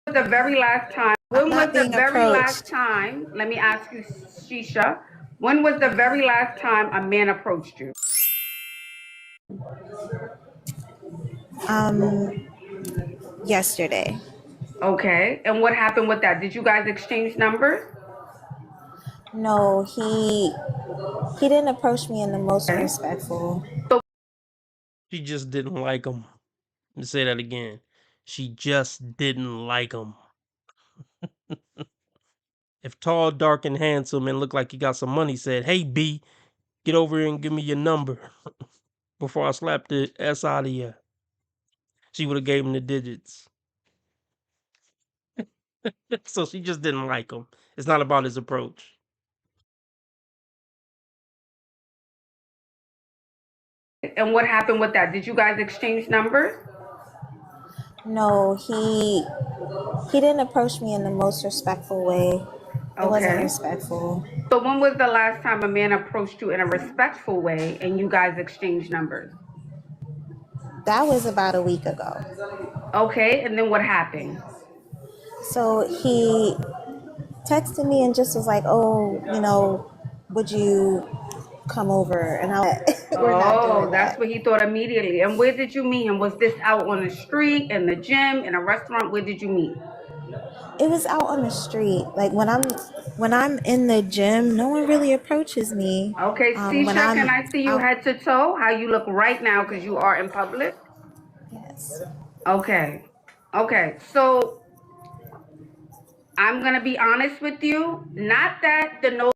The very last time, when I'm was not the being very last approached. time, let me ask you, Shisha, when was the very last time a man approached you? Yesterday. Okay, and what happened with that? Did you guys exchange numbers? No, he didn't approach me in the most respectful. She just didn't like him. Let me say that again. She just didn't like him. If tall, dark, and handsome and looked like he got some money said, "Hey B, get over here and give me your number before I slap the S out of you," she would have gave him the digits. So she just didn't like him. It's not about his approach. And what happened with that? Did you guys exchange numbers? No, he didn't approach me in the most respectful way. It wasn't Okay. respectful. So when was the last time a man approached you in a respectful way and you guys exchanged numbers? That was about a week ago. Okay, and then what happened? So he texted me and just was like, "Oh, would you come over?" And we're not doing That's that. what he thought immediately. And where did you meet him? Was this out on the street, in the gym, in a restaurant? Where did you meet? It was out on the street. Like when I'm in the gym, no one really approaches me. Okay, Sisha, can I see you head to toe? How you look right now because you are in public? Yes. Okay. So I'm gonna be honest with you. Not that the nose.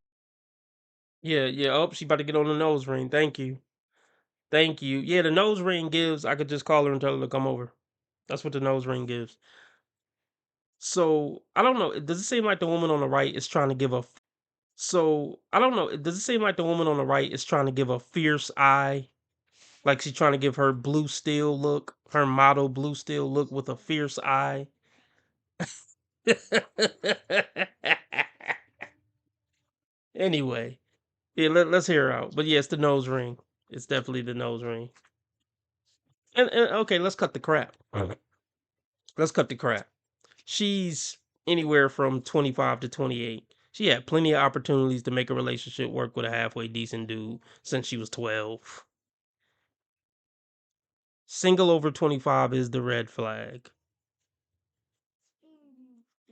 Yeah. Oh, she about to get on the nose ring. Thank you. Yeah, the nose ring gives. I could just call her and tell her to come over. That's what the nose ring gives. So I don't know. Does it seem like the woman on the right is trying to give a? So I don't know. Does it seem like the woman on the right is trying to give a fierce eye? Like she's trying to give her blue steel look, her model blue steel look with a fierce eye. Anyway, yeah, let's hear her out. But yeah, it's the nose ring. It's definitely the nose ring. And okay, let's cut the crap. Let's cut the crap. She's anywhere from 25 to 28. She had plenty of opportunities to make a relationship work with a halfway decent dude since she was 12. Single over 25 is the red flag.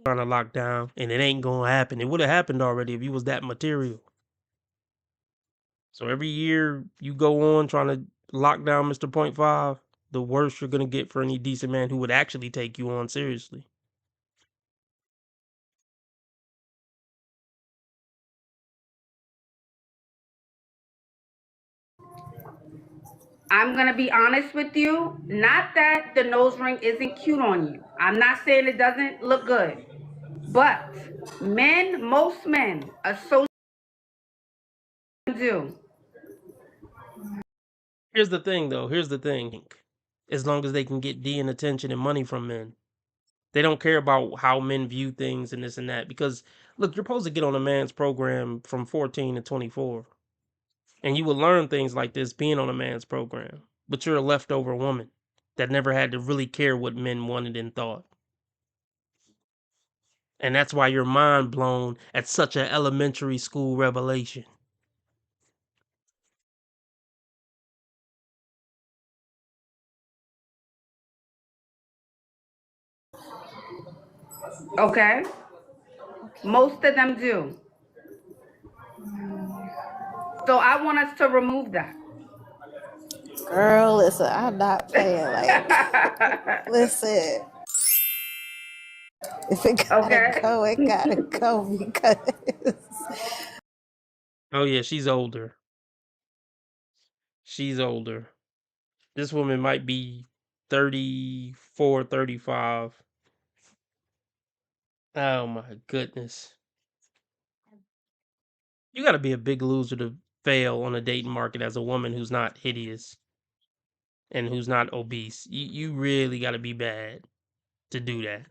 Trying to lock down, and it ain't gonna happen. It would have happened already if you was that material. So every year you go on trying to lock down Mr. 0.5, the worse you're gonna get for any decent man who would actually take you on seriously. I'm gonna be honest with you. Not that the nose ring isn't cute on you. I'm not saying it doesn't look good, but most men associate do. Here's the thing, though. Here's the thing. As long as they can get D and attention and money from men, they don't care about how men view things and this and that. Because look, you're supposed to get on a man's program from 14 to 24, and you will learn things like this being on a man's program. But you're a leftover woman that never had to really care what men wanted and thought. And that's why you're mind blown at such an elementary school revelation. Okay? Most of them do. So I want us to remove that. Girl, listen, I'm not playing. Like, listen, if it gotta Okay. go, it gotta go because Oh yeah, she's older. She's older. This woman might be 34, 35. Oh my goodness. You got to be a big loser to fail on a dating market as a woman who's not hideous and who's not obese. You really got to be bad to do that.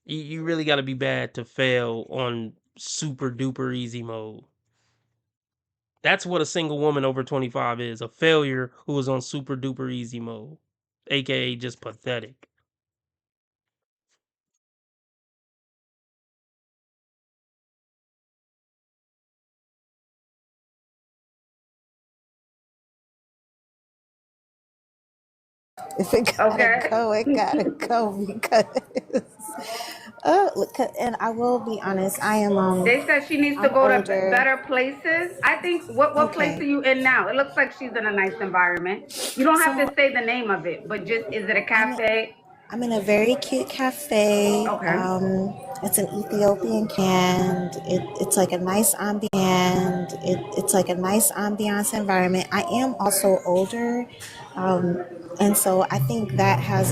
You really got to be bad to fail on super duper easy mode. That's what a single woman over 25 is, a failure who is on super duper easy mode, aka just pathetic. if it gotta Okay. go, it gotta go because. Look, and I will be honest, I am. They said she needs to I'm go to older. better places. I think, what place are Okay. you in now? It looks like she's in a nice environment. You don't have So to say the name of it, but just, is it a cafe? I'm in a very cute cafe. Okay. It's an Ethiopian and it's like a nice ambient. It's like a nice ambiance environment. I am also older, and so I think that has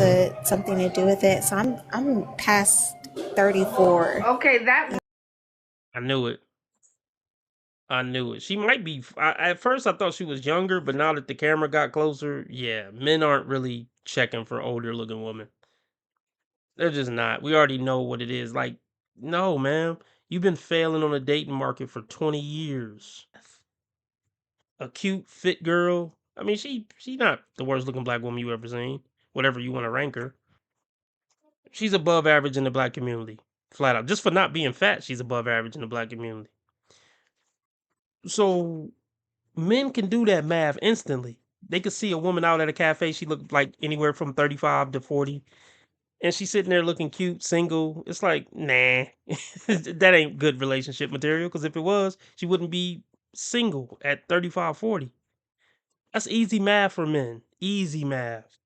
something to do with it. So I'm past 34. Okay, that I knew it. I knew it. She might be. At first, I thought she was younger, but now that the camera got closer, yeah, men aren't really checking for older looking women. They're just not. We already know what it is. Like, no, man, you've been failing on the dating market for 20 years. A cute, fit girl. I mean, she's not the worst looking black woman you ever seen. Whatever you want to rank her, she's above average in the black community. Flat out, just for not being fat, she's above average in the black community. So men can do that math instantly. They could see a woman out at a cafe. She looked like anywhere from 35 to 40. And she's sitting there looking cute, single. It's like, nah, that ain't good relationship material. Because if it was, she wouldn't be single at 35, 40. That's easy math for men. Easy math.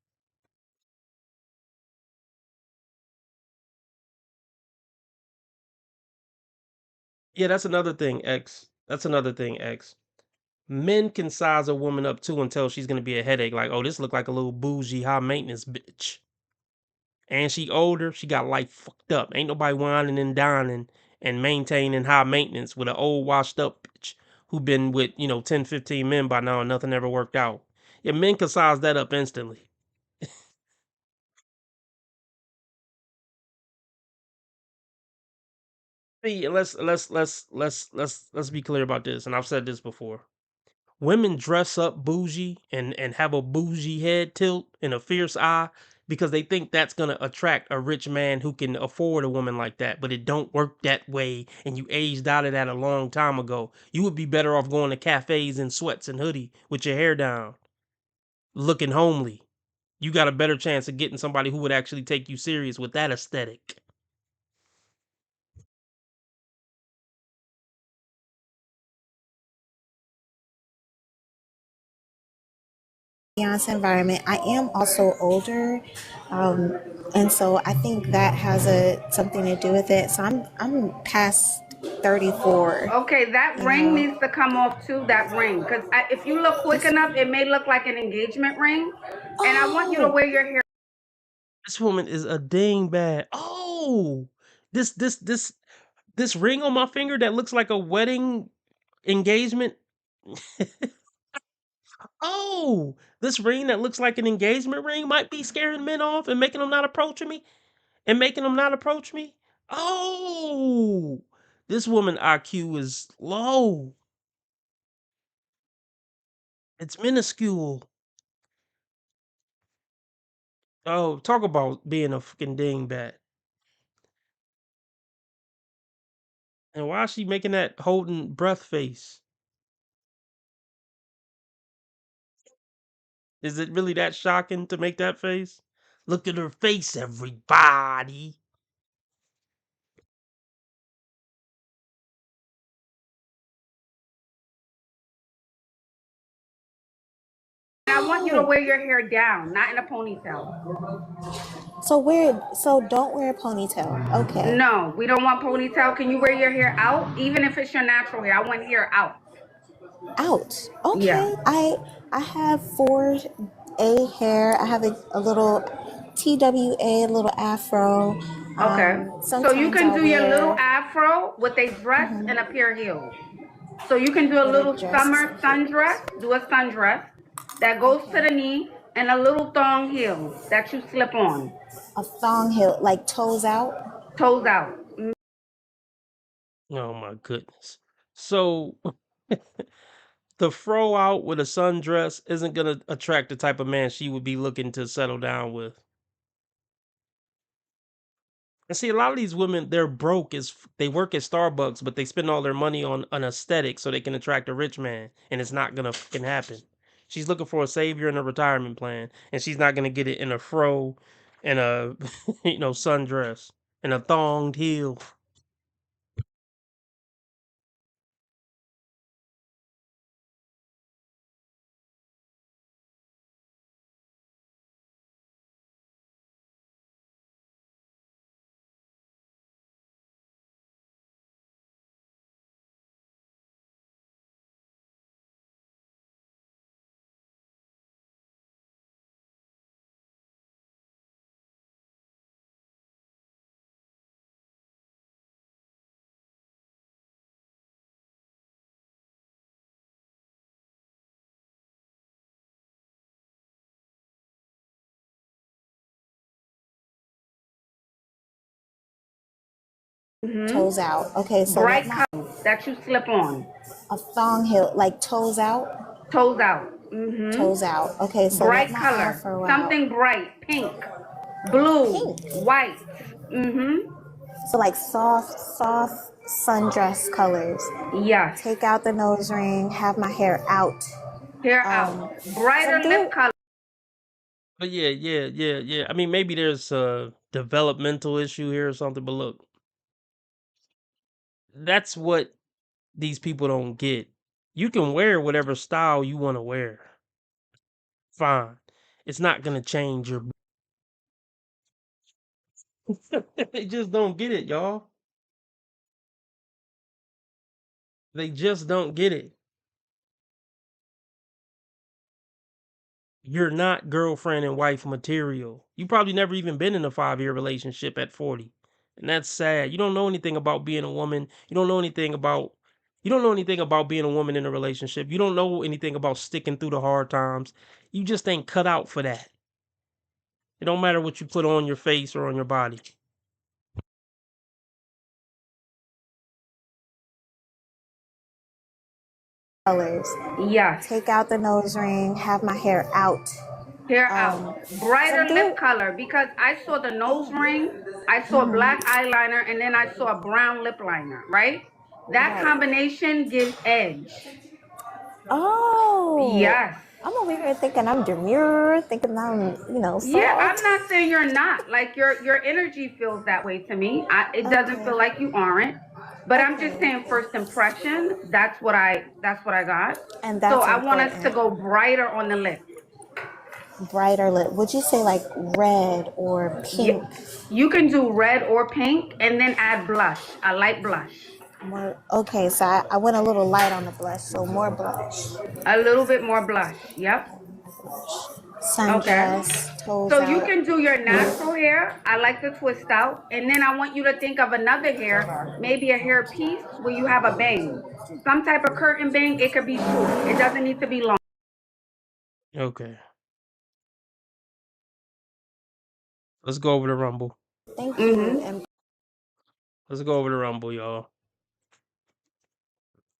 Yeah, that's another thing, X. That's another thing, X. Men can size a woman up too and tell she's gonna be a headache. Like, oh, this look like a little bougie, high maintenance bitch. And she older, she got life fucked up. Ain't nobody whining and dining and maintaining high maintenance with an old washed up bitch who been with, 10, 15 men by now and nothing ever worked out. Yeah, men can size that up instantly. See, let's be clear about this, and I've said this before. Women dress up bougie and have a bougie head tilt and a fierce eye because they think that's gonna attract a rich man who can afford a woman like that. But it don't work that way, and you aged out of that a long time ago. You would be better off going to cafes in sweats and hoodie with your hair down, looking homely. You got a better chance of getting somebody who would actually take you serious with that aesthetic. Environment. I am also older, and so I think that has something to do with it. So I'm past 34. Okay, that ring needs to come off too, that ring. Because if you look quick enough, it may look like an engagement ring. And I want you to wear your hair. This woman is a dingbat. Oh, this ring on my finger that looks like a wedding engagement. Oh, this ring that looks like an engagement ring might be scaring men off and making them not approach me. Oh, this woman IQ is low. It's minuscule. Oh, talk about being a fucking dingbat. And why is she making that holding breath face? Is it really that shocking to make that face? Look at her face, everybody. I want you to wear your hair down, not in a ponytail. So don't wear a ponytail. Okay. No, we don't want ponytail. Can you wear your hair out? Even if it's your natural hair, I want hair out. Out. Okay. Yeah. I have 4A hair. I have a little TWA, a little afro. Okay. So you can do your little afro with a dress and a pair of heels. So you can do a little summer sundress, do a sundress that goes to the knee, and a little thong heel that you slip on. A thong heel, like toes out? Toes out. Oh my goodness. So the fro out with a sundress isn't gonna attract the type of man she would be looking to settle down with. And see, a lot of these women, they're broke as they work at Starbucks, but they spend all their money on an aesthetic so they can attract a rich man, and it's not gonna fucking happen. She's looking for a savior and a retirement plan, and she's not gonna get it in a fro and a sundress and a thonged heel. Toes out. Okay, so bright colors that you slip on. A thong heel, like toes out? Toes out. Toes out. Okay, so bright color. Something bright. Pink, blue, white. So like soft sundress colors. Yes. Take out the nose ring, have my hair out. Hair out. Brighter lip color. But yeah. I mean, maybe there's a developmental issue here or something, but look, that's what these people don't get. You can wear whatever style you want to wear. Fine. It's not gonna change your. They just don't get it, y'all. They just don't get it. You're not girlfriend and wife material. You probably never even been in a 5-year relationship at 40. And that's sad. You don't know anything about being a woman. You don't know anything about being a woman in a relationship. You don't know anything about sticking through the hard times. You just ain't cut out for that. It don't matter what you put on your face or on your body. Colors. Yes. Take out the nose ring, have my hair out. Hair out. Brighter lip color, because I saw the nose ring, I saw black eyeliner, and then I saw a brown lip liner, right? That combination gives edge. Oh. Yes. I'm over here thinking I'm demure, thinking I'm, soft. Yeah, I'm not saying you're not. Like your energy feels that way to me. It doesn't feel like you aren't. But I'm just saying, first impression. That's what I got. And that's so I want us to go brighter on the lip. Brighter lip. Would you say like red or pink? You can do red or pink, and then add blush. A light blush. Okay, so I went a little light on the blush, so more blush. A little bit more blush. Yep. Sundress, toes So out. you can do your natural hair. I like the twist out. And then I want you to think of another hair, maybe a hair piece where you have a bang. Some type of curtain bang. It could be short. It doesn't need to be long. Okay. Let's go over the Rumble. Thank you. Mm-hmm. And Let's go over the Rumble, y'all.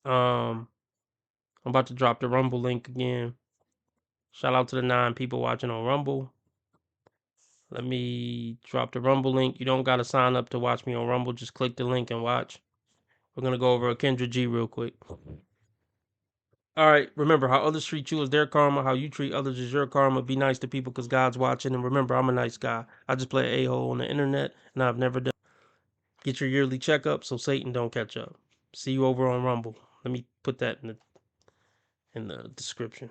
I'm about to drop the Rumble link again. Shout out to the 9 people watching on Rumble. Let me drop the Rumble link. You don't gotta sign up to watch me on Rumble. Just click the link and watch. We're gonna go over a Kendra G real quick. All right. Remember, how others treat you is their karma. How you treat others is your karma. Be nice to people because God's watching. And remember, I'm a nice guy. I just play a-hole on the internet, and I've never done. Get your yearly checkup so Satan don't catch up. See you over on Rumble. Let me put that in the description.